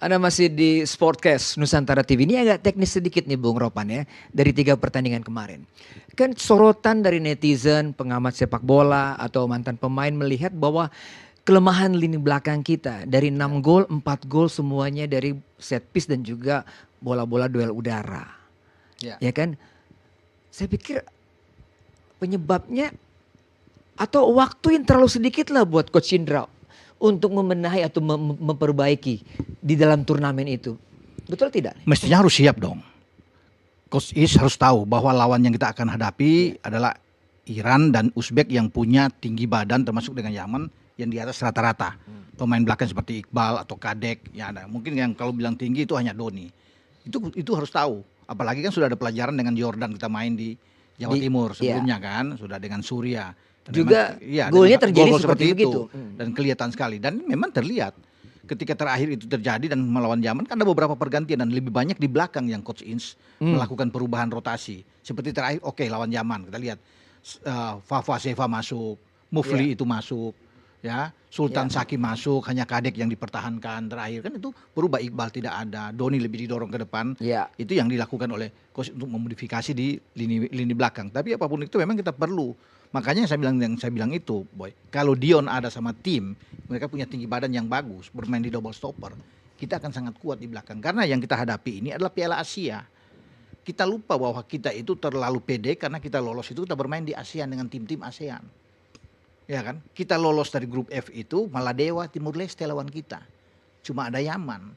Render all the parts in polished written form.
Anda masih di Sportcast Nusantara TV. Ini agak teknis sedikit nih Bung Ropan ya. Dari 3 pertandingan kemarin. Kan sorotan dari netizen, pengamat sepak bola atau mantan pemain melihat bahwa kelemahan lini belakang kita. Dari 6 gol, 4 gol semuanya dari set piece dan juga bola-bola duel udara. Ya kan? Saya pikir penyebabnya atau waktu yang terlalu sedikit lah buat Coach Indra untuk membenahi atau memperbaiki di dalam turnamen itu. Betul tidak? Mestinya harus siap dong. Coach Is harus tahu bahwa lawan yang kita akan hadapi adalah Iran dan Uzbek yang punya tinggi badan termasuk dengan Yaman yang di atas rata-rata. Pemain belakang seperti Iqbal atau Kadek, ya ada. Mungkin yang kalau bilang tinggi itu hanya Doni. Itu harus tahu. Apalagi kan sudah ada pelajaran dengan Jordan kita main di Jawa Timur sebelumnya kan, sudah dengan Surya. Dan juga memang, golnya terjadi gol seperti itu. Dan kelihatan sekali dan memang terlihat ketika terakhir itu terjadi dan melawan Yaman kan ada beberapa pergantian dan lebih banyak di belakang yang Coach Ins melakukan perubahan rotasi. Seperti terakhir lawan Yaman kita lihat Fafa Seva masuk, Mufli itu masuk, ya Sultan Saki masuk, hanya Kadek yang dipertahankan terakhir kan itu berubah. Iqbal tidak ada, Doni lebih didorong ke depan. Itu yang dilakukan oleh coach untuk memodifikasi di lini belakang. Tapi apapun itu memang kita perlu. Makanya saya bilang itu, Boy. Kalau Dion ada sama tim, mereka punya tinggi badan yang bagus, bermain di double stopper, kita akan sangat kuat di belakang. Karena yang kita hadapi ini adalah Piala Asia. Kita lupa bahwa kita itu terlalu pede karena kita lolos itu kita bermain di ASEAN dengan tim-tim ASEAN. Ya kan? Kita lolos dari grup F itu Maladewa, Timur Leste lawan kita. Cuma ada Yaman.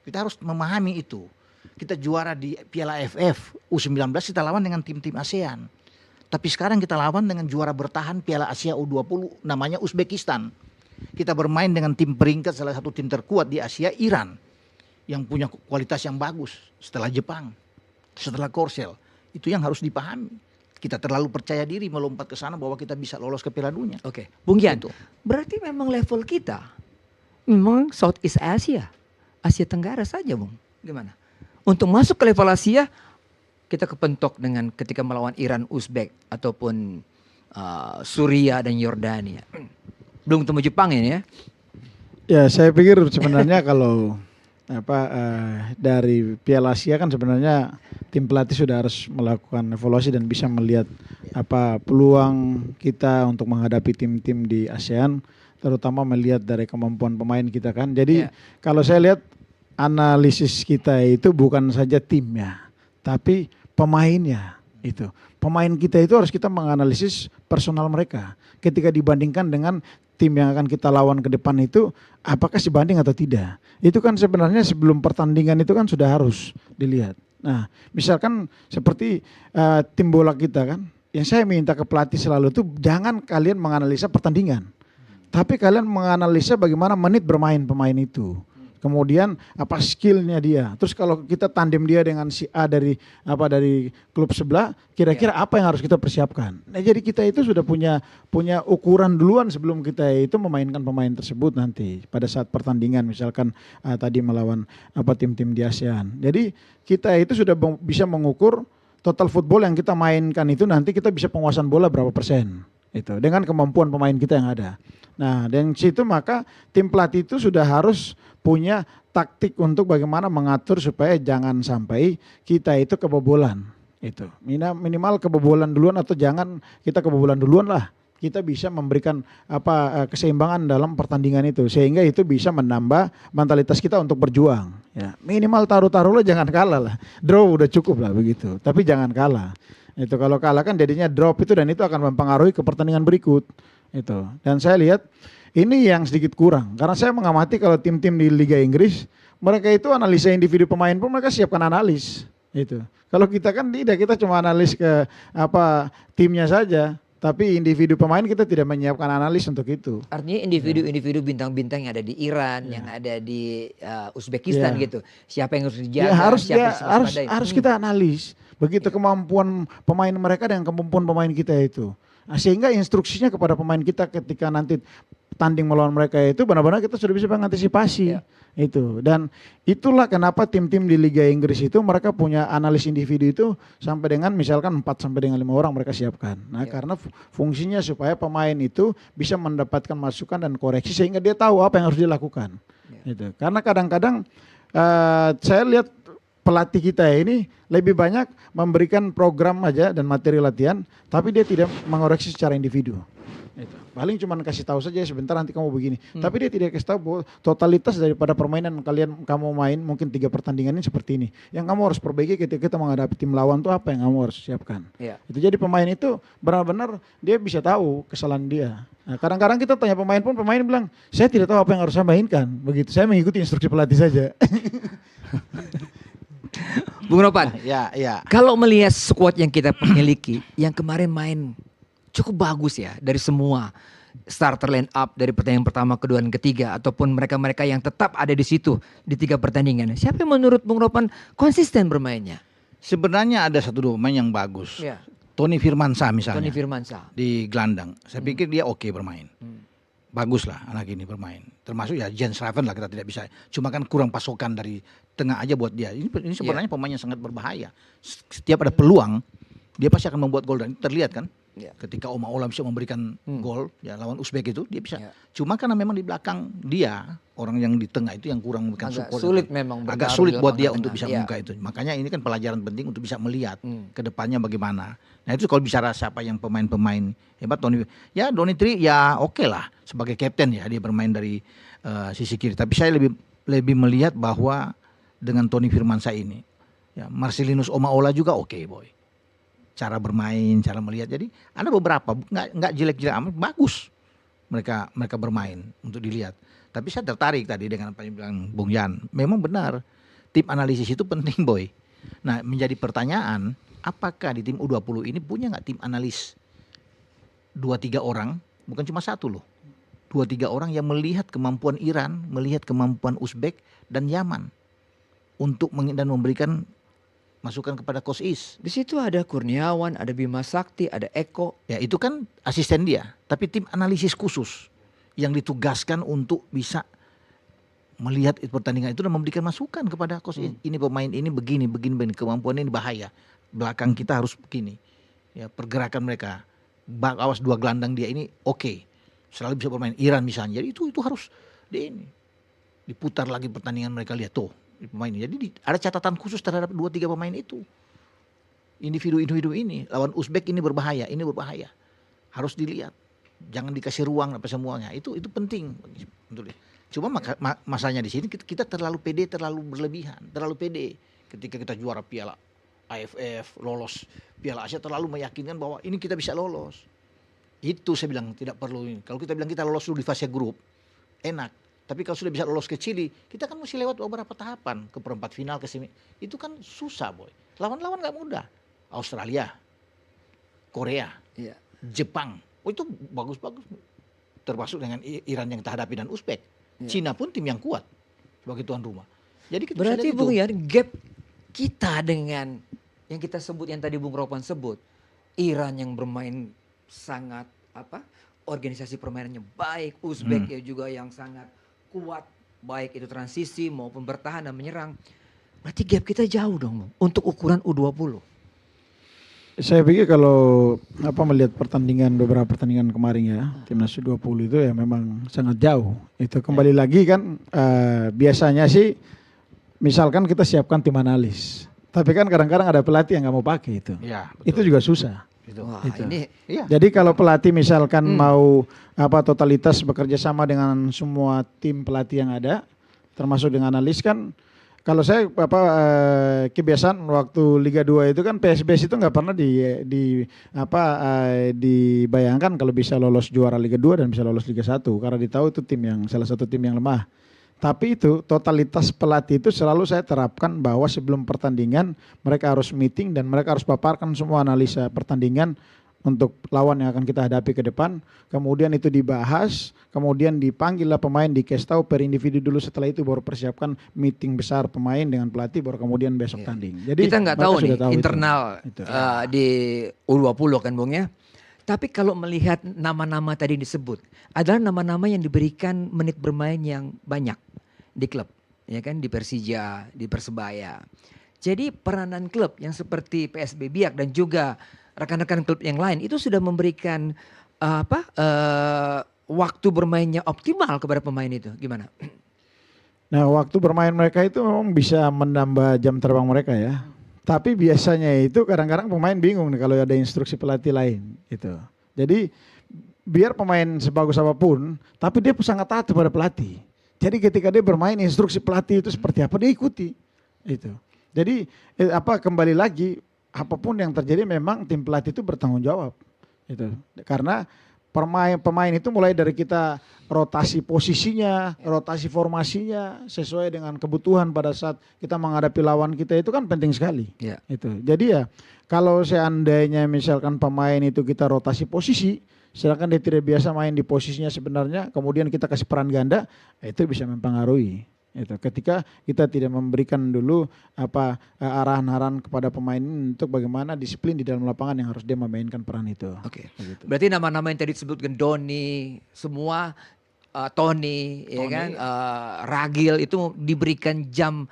Kita harus memahami itu. Kita juara di Piala AFF U19 kita lawan dengan tim-tim ASEAN. Tapi sekarang kita lawan dengan juara bertahan Piala Asia U20 namanya Uzbekistan. Kita bermain dengan tim peringkat salah satu tim terkuat di Asia, Iran. Yang punya kualitas yang bagus setelah Jepang, setelah Korsel. Itu yang harus dipahami. Kita terlalu percaya diri melompat ke sana bahwa kita bisa lolos ke Piala Dunia. Oke, Bung Gian, berarti memang level kita memang Southeast Asia, Asia Tenggara saja, Bung. Gimana? Untuk masuk ke level Asia, kita kepentok dengan ketika melawan Iran, Uzbek ataupun Suria dan Yordania. Belum ketemu Jepang ini ya? Ya, saya pikir sebenarnya kalau dari Piala Asia kan sebenarnya tim pelatih sudah harus melakukan evaluasi dan bisa melihat peluang kita untuk menghadapi tim-tim di ASEAN, terutama melihat dari kemampuan pemain kita kan. Jadi kalau saya lihat analisis kita itu bukan saja timnya, tapi pemainnya itu. Pemain kita itu harus kita menganalisis personal mereka. Ketika dibandingkan dengan tim yang akan kita lawan ke depan itu, apakah sebanding atau tidak. Itu kan sebenarnya sebelum pertandingan itu kan sudah harus dilihat. Nah, misalkan seperti tim bola kita kan, yang saya minta ke pelatih selalu itu jangan kalian menganalisa pertandingan. Tapi kalian menganalisa bagaimana menit bermain pemain itu. Kemudian apa skillnya dia. Terus kalau kita tandem dia dengan si A dari klub sebelah, kira-kira apa yang harus kita persiapkan. Nah, jadi kita itu sudah punya ukuran duluan sebelum kita itu memainkan pemain tersebut nanti pada saat pertandingan misalkan tadi melawan tim-tim di ASEAN. Jadi kita itu sudah bisa mengukur total football yang kita mainkan itu nanti kita bisa penguasaan bola berapa persen. Itu dengan kemampuan pemain kita yang ada. Nah, dan situ maka tim pelatih itu sudah harus punya taktik untuk bagaimana mengatur supaya jangan sampai kita itu kebobolan. Itu minimal kebobolan duluan atau jangan kita kebobolan duluan lah. Kita bisa memberikan keseimbangan dalam pertandingan itu sehingga itu bisa menambah mentalitas kita untuk berjuang. Ya, minimal taruh lah jangan kalah lah. Draw udah cukup lah begitu. Tapi jangan kalah. Itu kalau kalah kan jadinya drop itu dan itu akan mempengaruhi ke pertandingan berikut. Itu. Dan saya lihat ini yang sedikit kurang karena saya mengamati kalau tim-tim di Liga Inggris mereka itu analisa individu pemain pun mereka siapkan analis. Itu. Kalau kita kan tidak, kita cuma analis ke timnya saja. Tapi individu pemain kita tidak menyiapkan analis untuk itu. Artinya individu-individu bintang-bintang yang ada di Iran, yang ada di Uzbekistan gitu. Siapa yang harus dijaga, harus kita analis. Begitu kemampuan pemain mereka dan kemampuan pemain kita itu. Nah, sehingga instruksinya kepada pemain kita ketika nanti tanding melawan mereka itu benar-benar kita sudah bisa mengantisipasi. Itu. Dan itulah kenapa tim-tim di Liga Inggris itu mereka punya analis individu itu sampai dengan misalkan 4 sampai dengan 5 orang mereka siapkan. Nah, karena fungsinya supaya pemain itu bisa mendapatkan masukan dan koreksi sehingga dia tahu apa yang harus dilakukan. Itu. Karena kadang-kadang saya lihat pelatih kita ini lebih banyak memberikan program aja dan materi latihan, tapi dia tidak mengoreksi secara individu. Itu. Paling cuma kasih tahu saja sebentar nanti kamu begini. Tapi dia tidak kasih tahu bahwa totalitas daripada permainan kamu main mungkin 3 pertandingan ini seperti ini. Yang kamu harus perbaiki ketika kita menghadapi tim lawan tuh apa yang kamu harus siapkan. Iya. Itu jadi pemain itu benar-benar dia bisa tahu kesalahan dia. Nah, kadang-kadang kita tanya pemain pun pemain bilang saya tidak tahu apa yang harus saya mainkan. Begitu saya mengikuti instruksi pelatih saja. Bung Ropan, Ya, ya. kalau melihat skuad yang kita miliki, yang kemarin main cukup bagus ya dari semua starter line up dari pertandingan pertama, kedua, dan ketiga, ataupun mereka-mereka yang tetap ada di situ di 3 pertandingan. Siapa yang menurut Bung Ropan konsisten bermainnya? Sebenarnya ada 1-2 pemain yang bagus. Ya. Tony Firmansyah misalnya. Tony Firmansyah. Di gelandang. Saya pikir dia oke bermain. Bagus lah anak ini bermain. Termasuk ya Jens Raven lah, kita tidak bisa. Cuma kan kurang pasokan dari tengah aja buat dia. Ini sebenarnya pemain yang sangat berbahaya. Setiap ada peluang dia pasti akan membuat gol dan itu terlihat kan. Ya. Ketika Oma Ola bisa memberikan gol ya lawan Uzbek itu dia bisa. Ya. Cuma karena memang di belakang dia orang yang di tengah itu yang kurang memberikan Agak support. sulit memang Agak bertaruh sulit di buat dia lapangan untuk tengah. bisa Ya. membuka itu. Makanya ini kan pelajaran penting untuk bisa melihat ke depannya bagaimana. Nah itu kalau bicara siapa yang pemain-pemain hebat, Donny Tri ya oke lah sebagai kapten ya dia bermain dari sisi kiri. Tapi saya lebih melihat bahwa dengan Tony Firmansyah ini, ya Marcelinus Omaola juga oke boy. Cara bermain, cara melihat. Jadi ada beberapa nggak jelek-jelek amat, bagus mereka bermain untuk dilihat. Tapi saya tertarik tadi dengan apa yang bilang Bung Jan. Memang benar tim analisis itu penting boy. Nah menjadi pertanyaan, apakah di tim U20 ini punya nggak tim analis 2-3 orang, bukan cuma satu loh. 2-3 orang yang melihat kemampuan Iran, melihat kemampuan Uzbek dan Yaman untuk dan memberikan masukan kepada Coach Is. Di situ ada Kurniawan, ada Bima Sakti, ada Eko. Ya itu kan asisten dia, tapi tim analisis khusus yang ditugaskan untuk bisa melihat pertandingan itu dan memberikan masukan kepada Coach Is. Ini pemain ini begini, kemampuan ini bahaya. Belakang kita harus begini. Ya pergerakan mereka. Awas 2 gelandang dia ini oke. Selalu bisa bermain. Iran misalnya. Jadi itu harus diputar lagi pertandingan mereka lihat tuh. Pemain ini. Jadi ada catatan khusus terhadap 2-3 pemain itu. Individu-individu ini lawan Uzbek ini berbahaya, harus dilihat, jangan dikasih ruang apa semuanya. Itu penting untuk dia. Cuma masalahnya di sini kita terlalu pede, terlalu berlebihan, terlalu pede. Ketika kita juara Piala AFF, lolos Piala Asia, terlalu meyakinkan bahwa ini kita bisa lolos. Itu saya bilang tidak perlu ini. Kalau kita bilang kita lolos dulu di fase grup, enak. Tapi kalau sudah bisa lolos ke Chili, kita kan mesti lewat beberapa tahapan ke perempat final, ke semi. Itu kan susah boy. Lawan-lawan gak mudah. Australia, Korea, Jepang. Oh itu bagus-bagus. Termasuk dengan Iran yang kita hadapi dan Uzbek. Cina pun tim yang kuat sebagai tuan rumah. Jadi kita berarti Bung Yan, gap kita dengan yang kita sebut, yang tadi Bung Ropan sebut, Iran yang bermain sangat organisasi permainannya baik, Uzbek ya juga yang sangat kuat, baik itu transisi maupun bertahan dan menyerang. Berarti gap kita jauh dong Bung, untuk ukuran U20. Saya pikir kalau melihat beberapa pertandingan kemarin ya, timnas U20 itu ya memang sangat jauh. Itu kembali lagi kan biasanya sih misalkan kita siapkan tim analis. Tapi kan kadang-kadang ada pelatih yang nggak mau pakai itu. Ya, itu juga susah. Wah, Itu. ini Jadi kalau pelatih misalkan mau totalitas bekerja sama dengan semua tim pelatih yang ada, termasuk dengan analis kan. Kalau saya kebiasaan waktu Liga 2 itu kan PSBS itu nggak pernah dibayangkan kalau bisa lolos juara Liga 2 dan bisa lolos Liga 1 karena ditahu itu salah satu tim yang lemah. Tapi itu totalitas pelatih itu selalu saya terapkan bahwa sebelum pertandingan mereka harus meeting dan mereka harus paparkan semua analisa pertandingan untuk lawan yang akan kita hadapi ke depan. Kemudian itu dibahas, kemudian dipanggillah pemain, dikasih tahu per individu dulu, setelah itu baru persiapkan meeting besar pemain dengan pelatih, baru kemudian besok tanding. Jadi kita nggak tahu nih internal itu. Di U20 kan Bung ya. Tapi kalau melihat nama-nama tadi disebut, adalah nama-nama yang diberikan menit bermain yang banyak di klub, ya kan, di Persija, di Persebaya. Jadi peranan klub yang seperti PSB Biak dan juga rekan-rekan klub yang lain itu sudah memberikan waktu bermainnya optimal kepada pemain itu. Gimana? Nah, waktu bermain mereka itu memang bisa menambah jam terbang mereka ya. Tapi biasanya itu kadang-kadang pemain bingung nih kalau ada instruksi pelatih lain gitu. Jadi biar pemain sebagus apapun, tapi dia sangat taat kepada pelatih. Jadi ketika dia bermain instruksi pelatih itu seperti apa dia ikuti. Itu. Jadi kembali lagi apapun yang terjadi memang tim pelatih itu bertanggung jawab. Itu. Karena pemain itu mulai dari kita rotasi posisinya, rotasi formasinya sesuai dengan kebutuhan pada saat kita menghadapi lawan kita itu kan penting sekali. Ya. Itu. Jadi ya kalau seandainya misalkan pemain itu kita rotasi posisi, sedangkan dia tidak biasa main di posisinya sebenarnya, kemudian kita kasih peran ganda, itu bisa mempengaruhi. Itu. Ketika kita tidak memberikan dulu arahan-arahan kepada pemain untuk bagaimana disiplin di dalam lapangan yang harus dia memainkan peran itu. Oke. Begitu. Berarti nama-nama yang tadi disebutkan Doni, semua Tony, ya kan, Ragil itu diberikan jam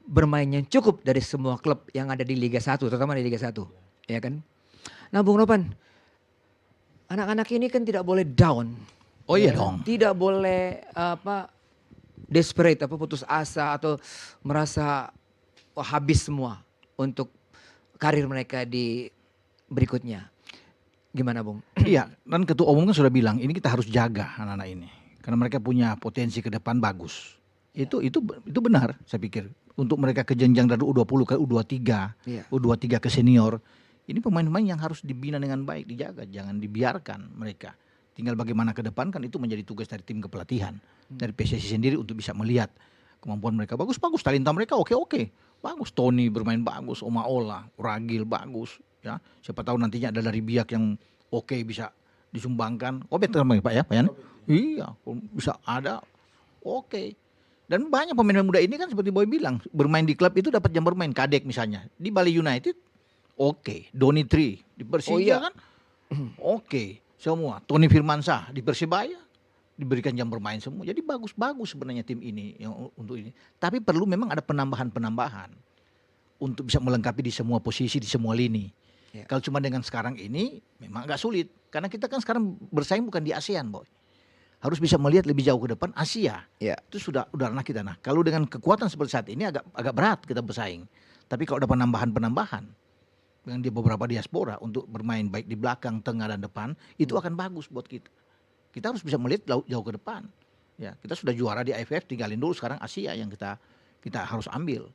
bermain yang cukup dari semua klub yang ada di Liga 1, terutama di Liga 1, ya kan. Nah, Bung Ropan, anak-anak ini kan tidak boleh down. Oh iya ya kan? dong. Tidak boleh desperate, putus asa atau merasa habis semua untuk karir mereka di berikutnya. Gimana, Bung? Iya, dan ketua umum kan sudah bilang ini kita harus jaga anak-anak ini karena mereka punya potensi ke depan bagus. Itu benar saya pikir. Untuk mereka ke jenjang dari U20 ke U23, Iya. U23 ke senior, ini pemain-pemain yang harus dibina dengan baik, dijaga, jangan dibiarkan mereka. Tinggal bagaimana ke depan kan itu menjadi tugas dari tim kepelatihan, dari PSSI sendiri untuk bisa melihat kemampuan mereka bagus-bagus, talenta mereka oke-oke. Bagus, Tony bermain bagus, Omaola, Ragil bagus, ya. Siapa tahu nantinya ada dari Biak yang oke bisa disumbangkan. Obet Pak ya, Pak Yan? Iya, bisa ada. Oke. Dan banyak pemain muda ini kan seperti Boy bilang, bermain di klub itu dapat jam bermain. Kadek misalnya, di Bali United oke, Doni Tri di Persija Oh iya. kan oke, semua. Tony Firmansyah di Persibaya diberikan jam bermain semua. Jadi bagus-bagus sebenarnya tim ini yang untuk ini. Tapi perlu memang ada penambahan-penambahan untuk bisa melengkapi di semua posisi, di semua lini. Ya. Kalau cuma dengan sekarang ini memang agak sulit. Karena kita kan sekarang bersaing bukan di ASEAN, Boy. Harus bisa melihat lebih jauh ke depan Asia. Ya. Itu sudah ranah kita. Nah, kalau dengan kekuatan seperti saat ini agak berat kita bersaing. Tapi kalau ada penambahan-penambahan dengan dia beberapa diaspora untuk bermain baik di belakang, tengah dan depan, itu akan bagus buat kita. Kita harus bisa melihat jauh ke depan. Ya, kita sudah juara di AFF, tinggalin dulu sekarang Asia yang kita harus ambil.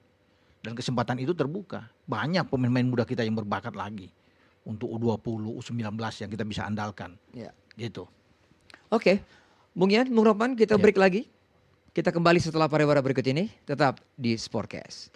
Dan kesempatan itu terbuka. Banyak pemain-pemain muda kita yang berbakat lagi untuk U20, U19 yang kita bisa andalkan. Ya. Gitu. Oke. Bung Yan, Bung Ropan, kita break lagi. Kita kembali setelah pariwara berikut ini. Tetap di Sportcast.